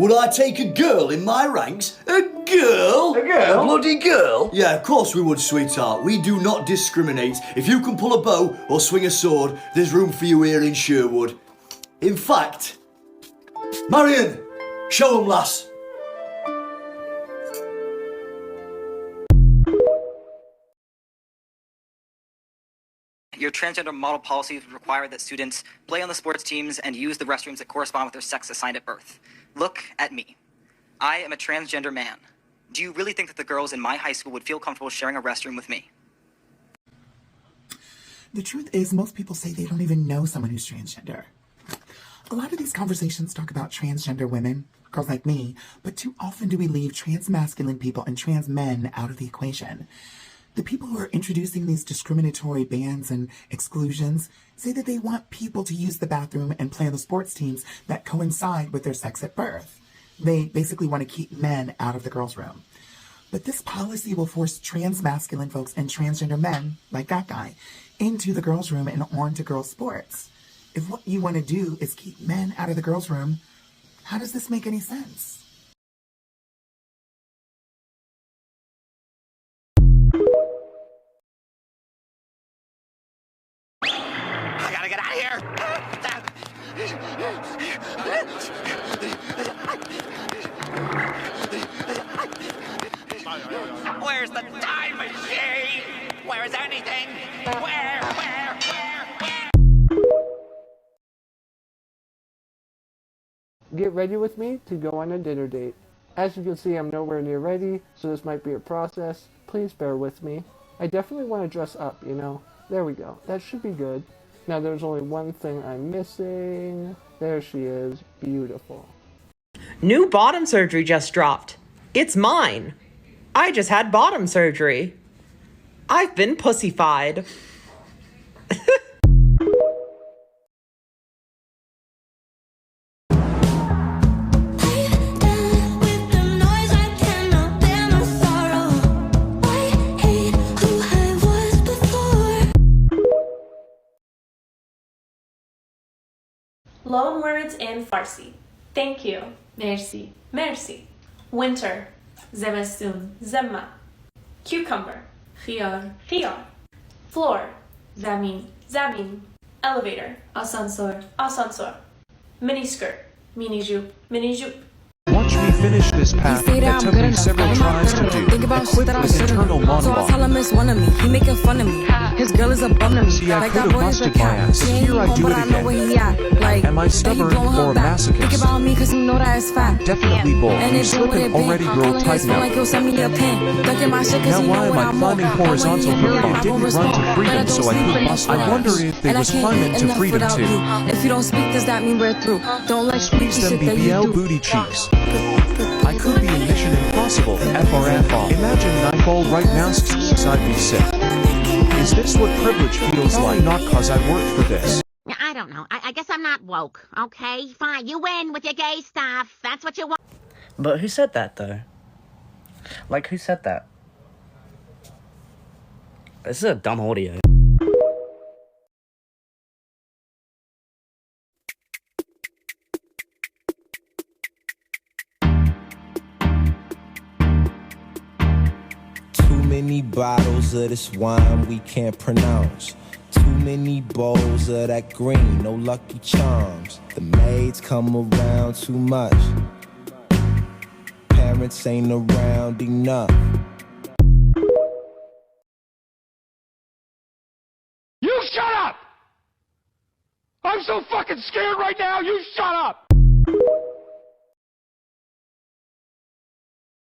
Would I take a girl in my ranks? A girl? A girl? A bloody girl? Yeah, of course we would, sweetheart. We do not discriminate. If you can pull a bow or swing a sword, there's room for you here in Sherwood. In fact, Marion, show 'em, lass. Your transgender model policies require that students play on the sports teams and use the restrooms that correspond with their sex assigned at birth. Look at me. I am a transgender man. Do you really think that the girls in my high school would feel comfortable sharing a restroom with me? The truth is, most people say they don't even know someone who's transgender. A lot of these conversations talk about transgender women, girls like me, but too often do we leave trans masculine people and trans men out of the equation. The people who are introducing these discriminatory bans and exclusions say that they want people to use the bathroom and play on the sports teams that coincide with their sex at birth. They basically want to keep men out of the girls' room. But this policy will force trans masculine folks and transgender men, like that guy, into the girls' room and onto girls' sports. If what you want to do is keep men out of the girls' room, how does this make any sense? I gotta get out of here! Where's the time machine? Where is anything? Where? Get ready with me to go on a dinner date. As you can see, I'm nowhere near ready, so this might be a process. Please bear with me. I definitely want to dress up, you know. There we go. That should be good. Now there's only one thing I'm missing. There she is. Beautiful. New bottom surgery just dropped. It's mine. I just had bottom surgery. I've been pussified. Loan words in Farsi. Thank you. Merci. Merci. Winter. Zemestun. Zemma. Cucumber. Khiyar. Khiyar. Floor. Zamin. Zamin. Elevator. Asansör. Asansör. Miniskirt. Mini jupe. Mini jupe. Watch me finish this path that took me several tries to do. Equipped with internal monologue. So I tell him it's one of me. He making fun of me. His girl is a bum to me. See, I could have busted my ass. Here I do it again. Am I stubborn or a masochist? Think about me cause he know that it's fat. Definitely both. You slip and already grow tight now. Now why am I climbing horizontal here? They didn't run to freedom, so I could bust. I wonder if they was climbing to freedom too. If you don't speak, does that mean we're through? Don't let Speaks them BBL booty cheeks. I could be in Mission Impossible, FRFR. Imagine I fall right now, I'd be sick. Is this what privilege feels like? Not cause I worked for this. I don't know. I guess I'm not woke. Okay, fine. You win with your gay stuff. That's what you want. But who said that, though? Like, who said that? This is a dumb audio. Too many bottles of this wine we can't pronounce. Too many bowls of that green, no Lucky Charms. The maids come around too much. Parents ain't around enough. You shut up! I'm so fucking scared right now, you shut up!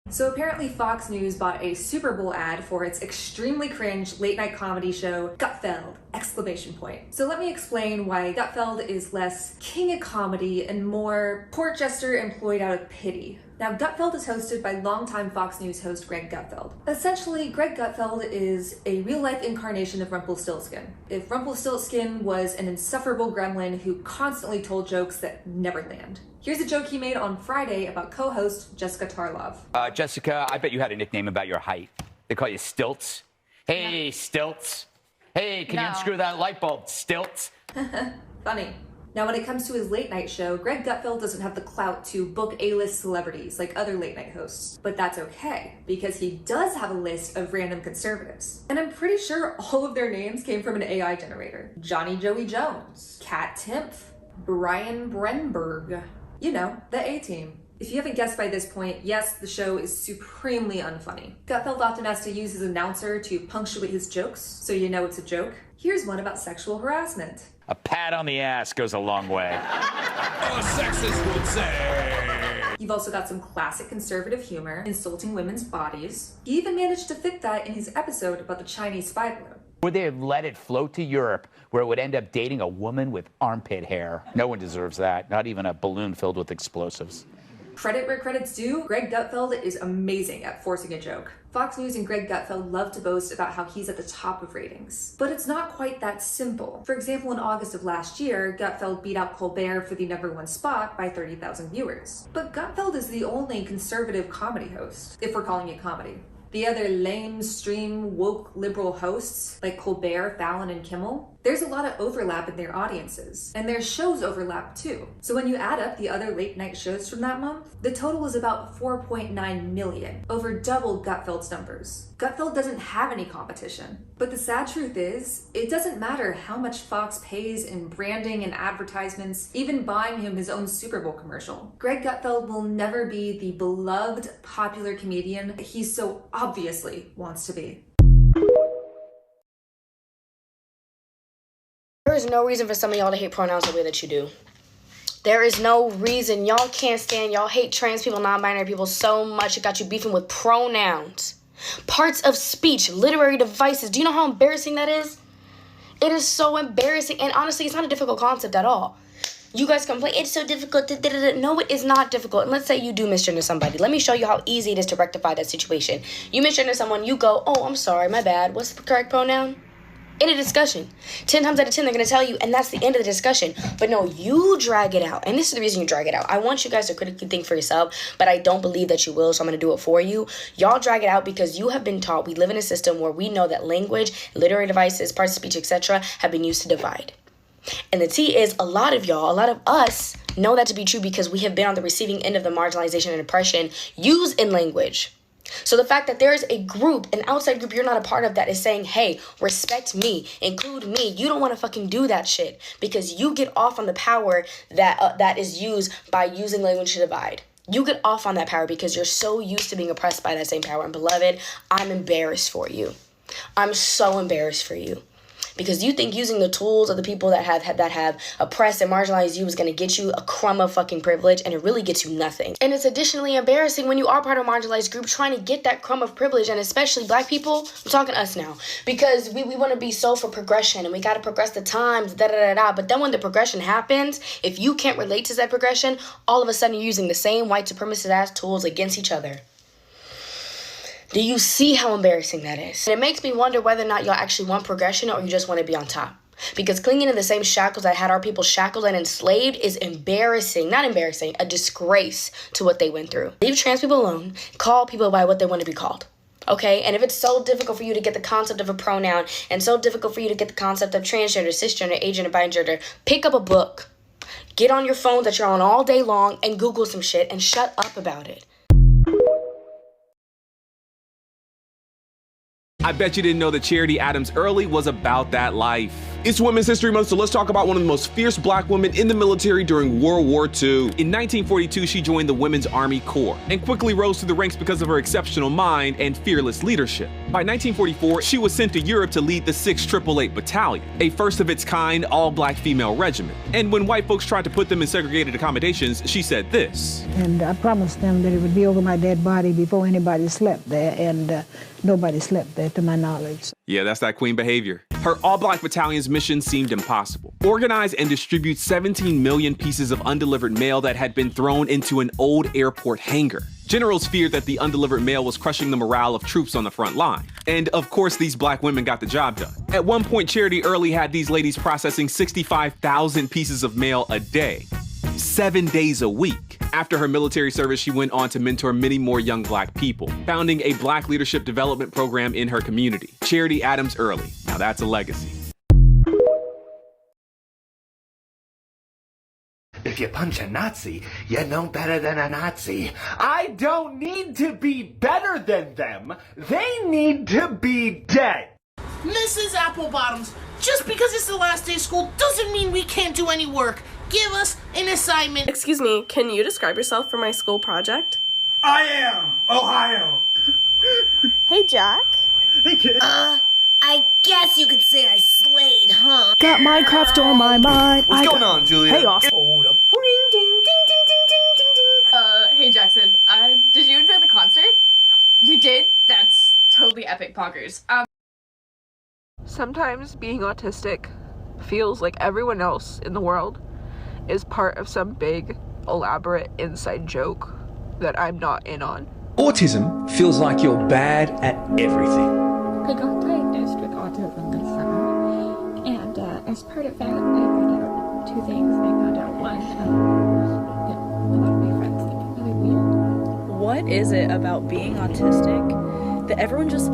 So apparently Fox News bought a Super Bowl ad for its extremely cringe late-night comedy show, Gutfeld! Exclamation point. So let me explain why Gutfeld is less king of comedy and more court jester employed out of pity. Now, Gutfeld is hosted by longtime Fox News host Greg Gutfeld. Essentially, Greg Gutfeld is a real-life incarnation of Rumpelstiltskin. If Rumpelstiltskin was an insufferable gremlin who constantly told jokes that never land. Here's a joke he made on Friday about co-host Jessica Tarlov. Jessica, I bet you had a nickname about your height. They call you Stilts. Hey, Stilts. Hey, can you unscrew that light bulb, Stilts? Funny. Now, when it comes to his late night show, Greg Gutfeld doesn't have the clout to book A-list celebrities like other late night hosts. But that's okay, because he does have a list of random conservatives. And I'm pretty sure all of their names came from an AI generator. Johnny Joey Jones, Kat Timpf, Brian Brenberg. You know, the A-Team. If you haven't guessed by this point, yes, the show is supremely unfunny. Gutfeld often has to use his announcer to punctuate his jokes, so you know it's a joke. Here's one about sexual harassment. A pat on the ass goes a long way. A sexist would say. You've also got some classic conservative humor, insulting women's bodies. He even managed to fit that in his episode about the Chinese spy balloon. Would they have let it float to Europe, where it would end up dating a woman with armpit hair? No one deserves that, not even a balloon filled with explosives. Credit where credit's due, Greg Gutfeld is amazing at forcing a joke. Fox News and Greg Gutfeld love to boast about how he's at the top of ratings. But it's not quite that simple. For example, in August of last year, Gutfeld beat out Colbert for the #1 spot by 30,000 viewers. But Gutfeld is the only conservative comedy host, if we're calling it comedy. The other lamestream, woke, liberal hosts, like Colbert, Fallon, and Kimmel, there's a lot of overlap in their audiences, and their shows overlap too. So when you add up the other late night shows from that month, the total is about 4.9 million, over double Gutfeld's numbers. Gutfeld doesn't have any competition. But the sad truth is, it doesn't matter how much Fox pays in branding and advertisements, even buying him his own Super Bowl commercial. Greg Gutfeld will never be the beloved, popular comedian that he so obviously wants to be. There is no reason for some of y'all to hate pronouns the way that you do. There is no reason. Y'all can't stand, y'all hate trans people, non-binary people so much it got you beefing with pronouns. Parts of speech, literary devices. Do you know how embarrassing that is? It is so embarrassing, and honestly, it's not a difficult concept at all. You guys complain, it's so difficult. No, it is not difficult. And let's say you do misgender somebody. Let me show you how easy it is to rectify that situation. You misgender someone, you go, oh, I'm sorry, my bad. What's the correct pronoun? In a discussion. 10 times out of 10, they're going to tell you, and that's the end of the discussion. But no, you drag it out. And this is the reason you drag it out. I want you guys to critically think for yourself, but I don't believe that you will, so I'm going to do it for you. Y'all drag it out because you have been taught we live in a system where we know that language, literary devices, parts of speech, etc. have been used to divide. And the T is a lot of y'all, a lot of us know that to be true because we have been on the receiving end of the marginalization and oppression used in language. So the fact that there is a group, an outside group you're not a part of that is saying, hey, respect me, include me, you don't want to fucking do that shit because you get off on the power that is used by using language to divide. You get off on that power because you're so used to being oppressed by that same power. And beloved, I'm embarrassed for you. I'm so embarrassed for you. Because you think using the tools of the people that have oppressed and marginalized you is going to get you a crumb of fucking privilege, and it really gets you nothing. And it's additionally embarrassing when you are part of a marginalized group trying to get that crumb of privilege, and especially black people. I'm talking to us now. Because we want to be so for progression, and we got to progress the times, But then when the progression happens, if you can't relate to that progression, all of a sudden you're using the same white supremacist ass tools against each other. Do you see how embarrassing that is? And it makes me wonder whether or not y'all actually want progression or you just want to be on top. Because clinging to the same shackles that had our people shackled and enslaved is embarrassing. Not embarrassing, a disgrace to what they went through. Leave trans people alone. Call people by what they want to be called. Okay? And if it's so difficult for you to get the concept of a pronoun and so difficult for you to get the concept of transgender, cisgender, agender, bigender, pick up a book. Get on your phone that you're on all day long and Google some shit and shut up about it. I bet you didn't know that Charity Adams Early was about that life. It's Women's History Month, so let's talk about one of the most fierce black women in the military during World War II. In 1942, she joined the Women's Army Corps and quickly rose through the ranks because of her exceptional mind and fearless leadership. By 1944, she was sent to Europe to lead the 6th 888 Battalion, a first-of-its-kind all-black female regiment. And when white folks tried to put them in segregated accommodations, she said this. And I promised them that it would be over my dead body before anybody slept there, and nobody slept there to my knowledge. Yeah, that's that queen behavior. Her all-black battalion's mission seemed impossible. Organize and distribute 17 million pieces of undelivered mail that had been thrown into an old airport hangar. Generals feared that the undelivered mail was crushing the morale of troops on the front line. And of course, these black women got the job done. At one point, Charity Early had these ladies processing 65,000 pieces of mail a day, 7 days a week. After her military service, she went on to mentor many more young black people, founding a black leadership development program in her community. Charity Adams Early. Now that's a legacy. If you punch a Nazi, you're no better than a Nazi. I don't need to be better than them. They need to be dead. Mrs. Applebottoms, just because it's the last day of school doesn't mean we can't do any work. Give us an assignment. Excuse me, can you describe yourself for my school project? I am Ohio. Hey, Jack. Hey, kid. I guess you could say I slayed, huh? Got Minecraft on my mind. What's going on, Julia? Hey, Austin. Hold up. Ring, ding, ding, ding, ding, ding, ding, ding. Hey Jackson, did you enjoy the concert? You did? That's totally epic, poggers. Sometimes being autistic feels like everyone else in the world is part of some big, elaborate inside joke that I'm not in on. Autism feels like you're bad at everything. I got diagnosed with autism this summer, and as part of that, I found out two things. I found out one, a lot of my friends think I'm really weird. What is it about being autistic that everyone just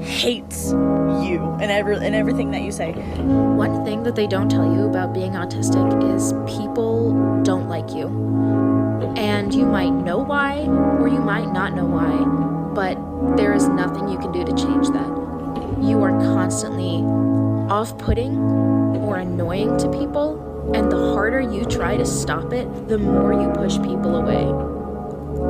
hates you and everything that you say? One thing that they don't tell you about being autistic is people don't like you. And you might know why, or you might not know why, but there is nothing you can do to change that. You are constantly off-putting or annoying to people, and the harder you try to stop it, the more you push people away.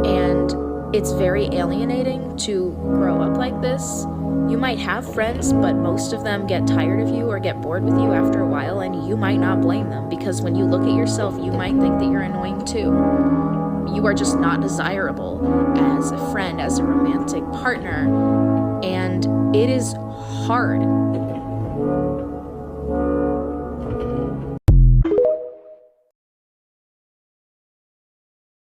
And it's very alienating to grow up like this. You might have friends, but most of them get tired of you or get bored with you after a while, and you might not blame them, because when you look at yourself, you might think that you're annoying too. You are just not desirable as a friend, as a romantic partner, and it is hard.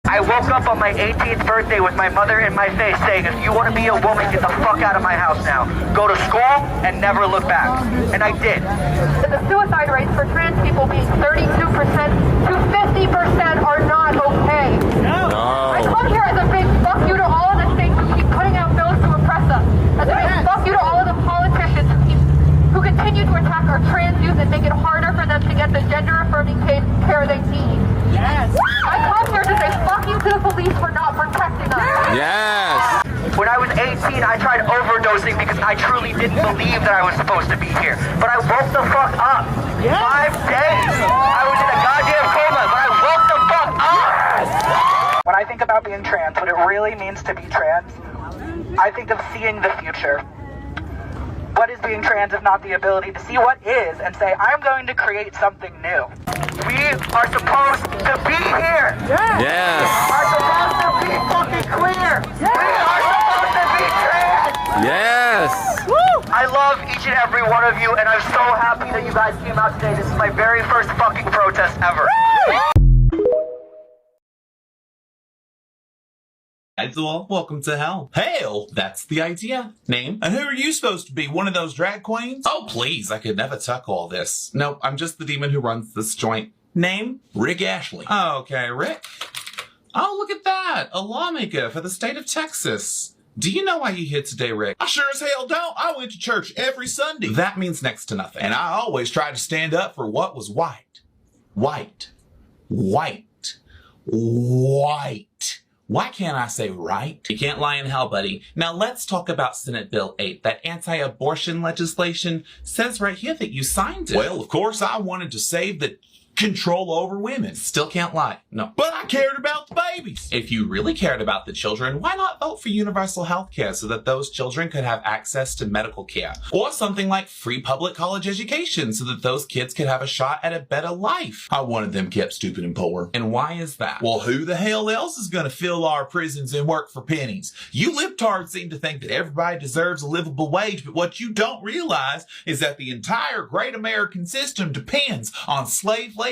I woke up on my 18th birthday with my mother in my face saying, if you want to be a woman, get the fuck out of my house now. Go to school and never look back. And I did. The suicide rates for trans people being 32% to 50% are not okay. No. I come here as a big fuck you to all of the states who keep putting out bills to oppress us. As a big fuck you to all of the politicians who continue to attack our trans youth and make it harder for them to get the gender-affirming care they need. Yes. I come here to say fuck you to the police for not protecting us. Yes. When I was 18, I tried overdosing because I truly didn't believe that I was supposed to be here. But I woke the fuck up. 5 days. I was in a goddamn coma, but I woke the fuck up. When I think about being trans, what it really means to be trans, I think of seeing the future. What is being trans if not the ability to see what is and say, I'm going to create something new. We are supposed to be here. Yes. We are supposed to be fucking queer. We are supposed to be trans. Yes. Woo! I love each and every one of you, and I'm so happy that you guys came out today. This is my very first fucking protest ever. Welcome to hell. Hell, that's the idea. Name? And who are you supposed to be? One of those drag queens? Oh, please, I could never tuck all this. No, I'm just the demon who runs this joint. Name? Rick Ashley. Okay, Rick. Oh, look at that. A lawmaker for the state of Texas. Do you know why you're here today, Rick? I sure as hell don't. I went to church every Sunday. That means next to nothing. And I always tried to stand up for what was white. White. White. White. Why can't I say right? You can't lie in hell, buddy. Now let's talk about Senate Bill 8. That anti-abortion legislation says right here that you signed it. Well, of course I wanted to save the control over women. Still can't lie. No. But I cared about the babies. If you really cared about the children, why not vote for universal health care so that those children could have access to medical care? Or something like free public college education so that those kids could have a shot at a better life. I wanted them kept stupid and poor. And why is that? Well, who the hell else is gonna fill our prisons and work for pennies? You libtards seem to think that everybody deserves a livable wage, but what you don't realize is that the entire great American system depends on slave labor.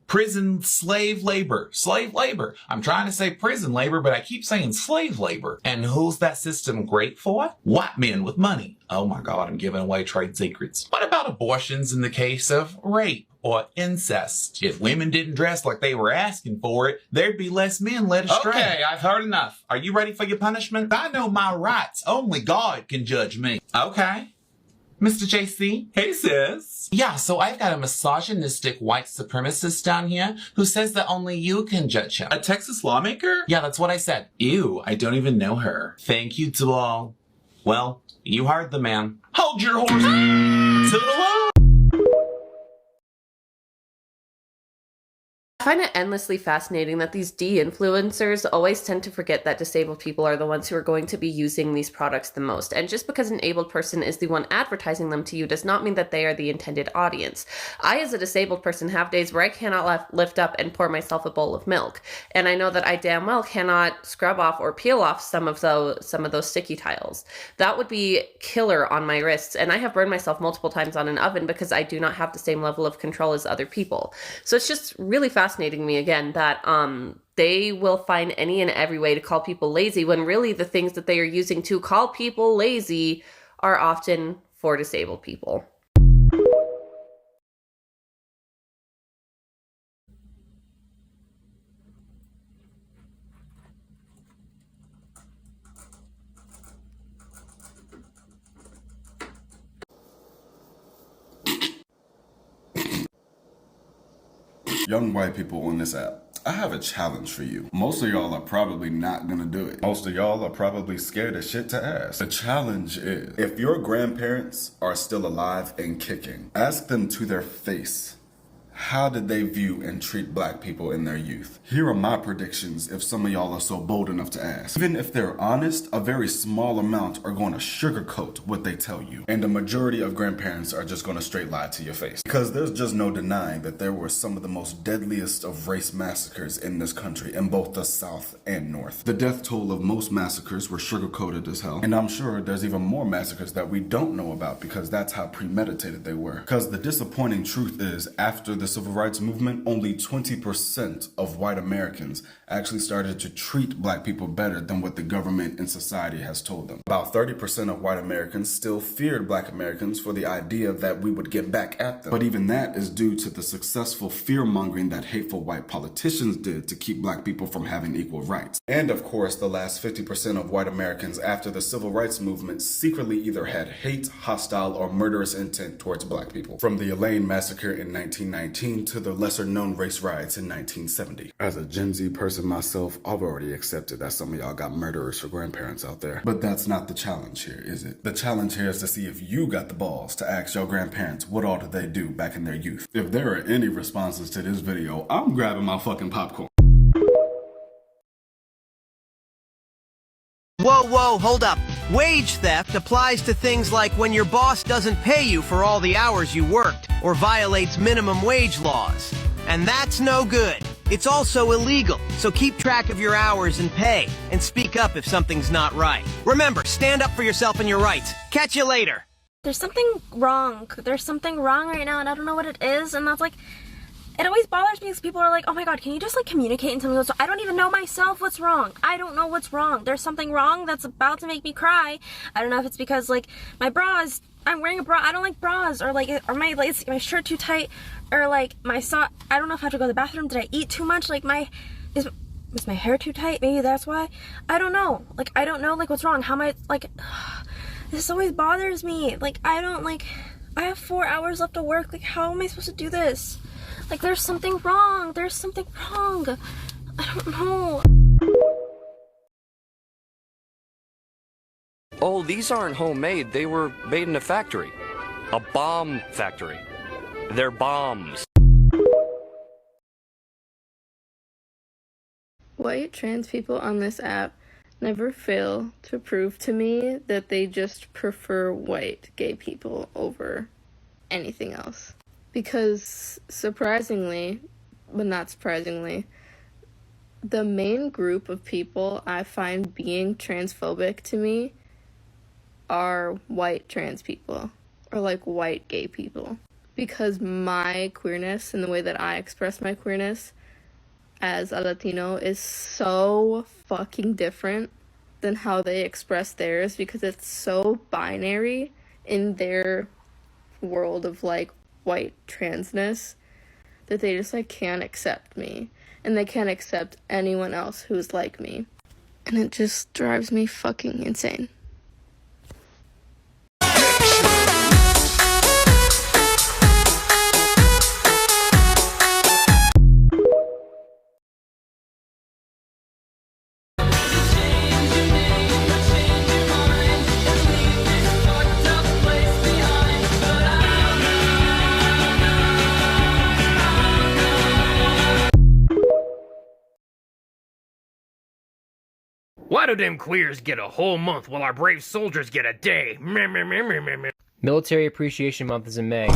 Prison slave labor. Slave labor. I'm trying to say prison labor, but I keep saying slave labor. And who's that system great for? White men with money. Oh my God, I'm giving away trade secrets. What about abortions in the case of rape or incest? If women didn't dress like they were asking for it, there'd be less men led astray. Okay, I've heard enough. Are you ready for your punishment? I know my rights. Only God can judge me. Okay. Mr. JC? Hey, sis. Yeah, so I've got a misogynistic white supremacist down here who says that only you can judge him. A Texas lawmaker? Yeah, that's what I said. Ew, I don't even know her. Thank you to all. Well, you heard the man. Hold your horse. Toodaloo. I find it endlessly fascinating that these de-influencers always tend to forget that disabled people are the ones who are going to be using these products the most. And just because an abled person is the one advertising them to you does not mean that they are the intended audience. I, as a disabled person, have days where I cannot lift up and pour myself a bowl of milk. And I know that I damn well cannot scrub off or peel off some of those sticky tiles. That would be killer on my wrists. And I have burned myself multiple times on an oven because I do not have the same level of control as other people. So it's just really fascinating me again that they will find any and every way to call people lazy when really the things that they are using to call people lazy are often for disabled people. Young white people on this app, I have a challenge for you. Most of y'all are probably not gonna do it. Most of y'all are probably scared as shit to ask. The challenge is, if your grandparents are still alive and kicking, ask them to their face, how did they view and treat black people in their youth? Here are my predictions if some of y'all are so bold enough to ask. Even if they're honest, a very small amount are going to sugarcoat what they tell you. And the majority of grandparents are just going to straight lie to your face. Because there's just no denying that there were some of the most deadliest of race massacres in this country, in both the South and North. The death toll of most massacres were sugarcoated as hell. And I'm sure there's even more massacres that we don't know about because that's how premeditated they were. Because the disappointing truth is, after the Civil Rights Movement, only 20% of white Americans actually started to treat black people better than what the government and society has told them. About 30% of white Americans still feared black Americans for the idea that we would get back at them. But even that is due to the successful fear-mongering that hateful white politicians did to keep black people from having equal rights. And of course, the last 50% of white Americans after the Civil Rights Movement secretly either had hate, hostile, or murderous intent towards black people. From the Elaine Massacre in 1919 to the lesser-known race riots in 1970. As a Gen Z person myself, I've already accepted that some of y'all got murderers for grandparents out there. But that's not the challenge here, is it? The challenge here is to see if you got the balls to ask your grandparents what all did they do back in their youth. If there are any responses to this video, I'm grabbing my fucking popcorn. Whoa, hold up. Wage theft applies to things like when your boss doesn't pay you for all the hours you worked, or violates minimum wage laws. And that's no good. It's also illegal, so keep track of your hours and pay, and speak up if something's not right. Remember, stand up for yourself and your rights. Catch you later. There's something wrong. There's something wrong right now, and I don't know what it is, and that's like, it always bothers me because people are like, oh my god, can you just like communicate and tell me what's wrong? I don't even know myself what's wrong. I don't know what's wrong. There's something wrong that's about to make me cry. I don't know if it's because like my bras, I'm wearing a bra, I don't like bras, or like, or my shirt too tight, or like my sock, I don't know if I have to go to the bathroom, did I eat too much, like is my hair too tight, maybe that's why, I don't know, like I don't know like what's wrong, how am I, like, this always bothers me, like I don't, like, I have 4 hours left of work, like how am I supposed to do this? Like, there's something wrong. There's something wrong. I don't know. Oh, these aren't homemade. They were made in a factory. A bomb factory. They're bombs. White trans people on this app never fail to prove to me that they just prefer white gay people over anything else. Because surprisingly, but not surprisingly, the main group of people I find being transphobic to me are white trans people, or like white gay people. Because my queerness and the way that I express my queerness as a Latino is so fucking different than how they express theirs, because it's so binary in their world of like white transness that they just like can't accept me, and they can't accept anyone else who's like me, and it just drives me fucking insane. Why do them queers get a whole month while our brave soldiers get a day? Meh, meh, meh, meh, meh, meh. Military Appreciation Month is in May.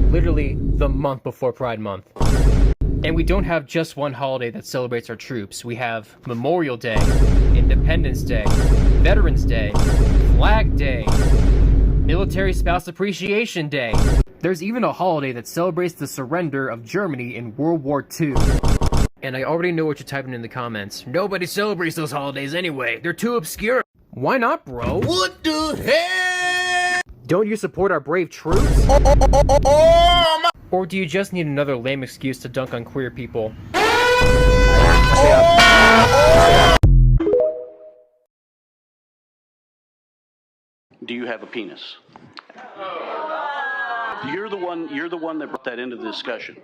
Literally the month before Pride Month. And we don't have just one holiday that celebrates our troops. We have Memorial Day, Independence Day, Veterans Day, Flag Day, Military Spouse Appreciation Day. There's even a holiday that celebrates the surrender of Germany in World War II. And I already know what you're typing in the comments. Nobody celebrates those holidays anyway. They're too obscure. Why not, bro? What the hell? Don't you support our brave troops? Or do you just need another lame excuse to dunk on queer people? Do you have a penis? You're the one that brought that into the discussion.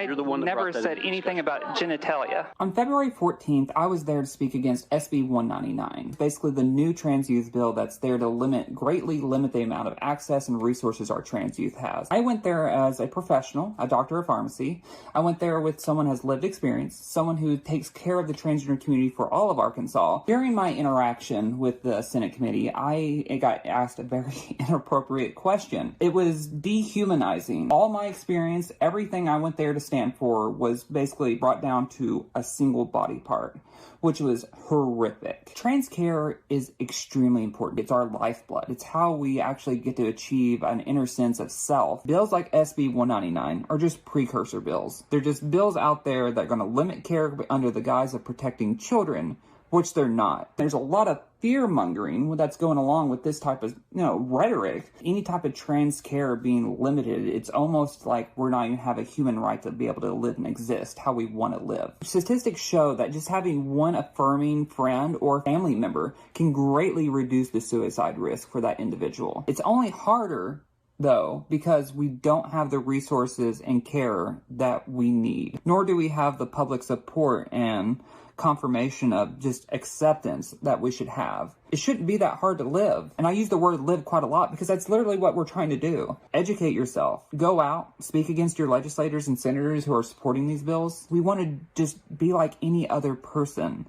You're the one that never brought that said into anything about genitalia. On February 14th, I was there to speak against SB 199, basically the new trans youth bill that's there to greatly limit the amount of access and resources our trans youth has. I went there as a professional, a doctor of pharmacy. I went there with someone who has lived experience, someone who takes care of the transgender community for all of Arkansas. During my interaction with the Senate committee, I got asked a very inappropriate question. It was dehumanizing. All my experience, everything I went there to stand for was basically brought down to a single body part, which was horrific. Trans care is extremely important. It's our lifeblood. It's how we actually get to achieve an inner sense of self. Bills like SB 199 are just precursor bills. They're just bills out there that are going to limit care under the guise of protecting children, which they're not. There's a lot of fear-mongering that's going along with this type of, rhetoric. Any type of trans care being limited, it's almost like we're not even have a human right to be able to live and exist how we want to live. Statistics show that just having one affirming friend or family member can greatly reduce the suicide risk for that individual. It's only harder though, because we don't have the resources and care that we need, nor do we have the public support and confirmation of just acceptance that we should have. It shouldn't be that hard to live. And I use the word live quite a lot because that's literally what we're trying to do. Educate yourself. Go out, speak against your legislators and senators who are supporting these bills. We want to just be like any other person.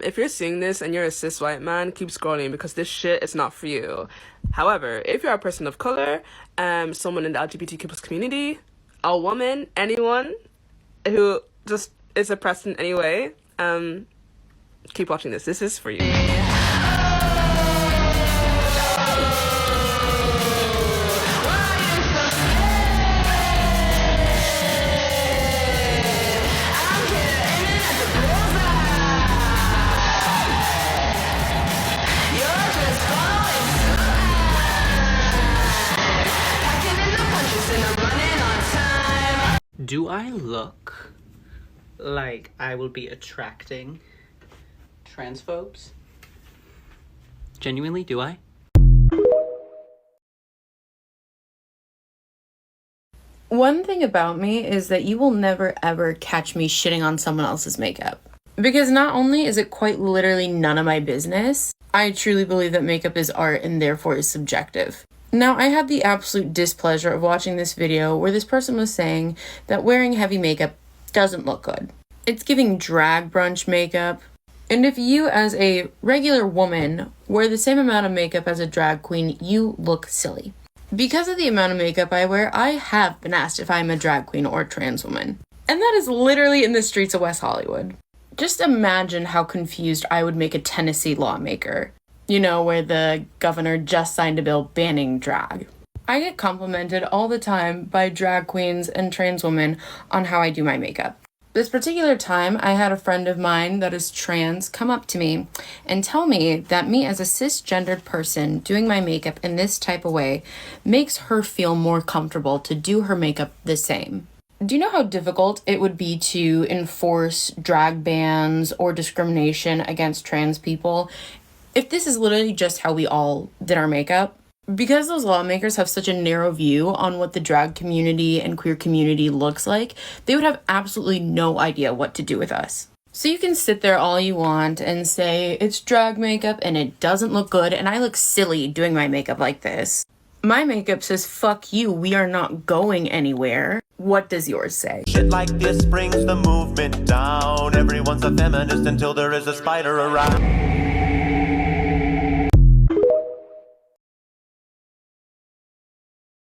If you're seeing this and you're a cis white man, keep scrolling because this shit is not for you. However, if you're a person of color, someone in the LGBTQ+ community, a woman, anyone who just is oppressed in any way, keep watching this. This is for you. Do I look like I will be attracting transphobes? Genuinely, do I? One thing about me is that you will never ever catch me shitting on someone else's makeup. Because not only is it quite literally none of my business, I truly believe that makeup is art and therefore is subjective. Now, I had the absolute displeasure of watching this video where this person was saying that wearing heavy makeup doesn't look good. It's giving drag brunch makeup. And if you, as a regular woman, wear the same amount of makeup as a drag queen, you look silly. Because of the amount of makeup I wear, I have been asked if I'm a drag queen or a trans woman. And that is literally in the streets of West Hollywood. Just imagine how confused I would make a Tennessee lawmaker. You know, where the governor just signed a bill banning drag. I get complimented all the time by drag queens and trans women on how I do my makeup. This particular time, I had a friend of mine that is trans come up to me and tell me that me as a cisgendered person doing my makeup in this type of way makes her feel more comfortable to do her makeup the same. Do you know how difficult it would be to enforce drag bans or discrimination against trans people if this is literally just how we all did our makeup? Because those lawmakers have such a narrow view on what the drag community and queer community looks like, they would have absolutely no idea what to do with us. So you can sit there all you want and say, it's drag makeup and it doesn't look good and I look silly doing my makeup like this. My makeup says, fuck you, we are not going anywhere. What does yours say? Shit like this brings the movement down. Everyone's a feminist until there is a spider around.